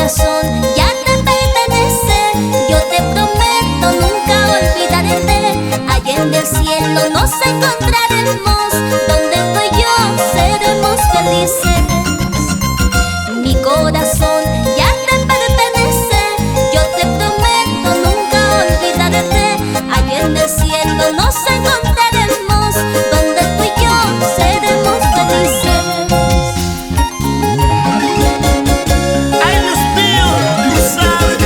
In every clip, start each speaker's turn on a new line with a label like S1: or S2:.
S1: corazón ya te pertenece. Yo te prometo nunca olvidarte. Allá en el cielo nos encontraremos. Donde tú y yo seremos felices. Mi corazón ya te pertenece. Yo te prometo nunca olvidarte. Allá en el cielo nos encontraremos. Donde tú y yo seremos felices.
S2: Ay, Dios mío, tú sabes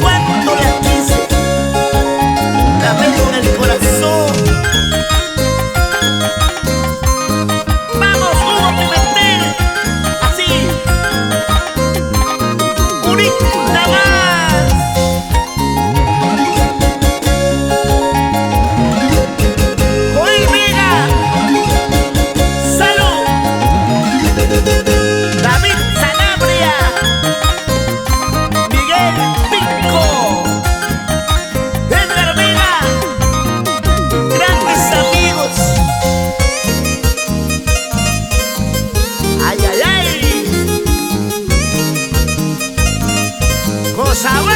S2: cuánto la quise. La veo en el corazón. Vamos, Hugo Pimentel. Así. Unita más. Joel Vega. Salud. David Sanabria. Miguel Pico. Edgar Vega. Grandes amigos. Ay, ay, ay. Cosa buena.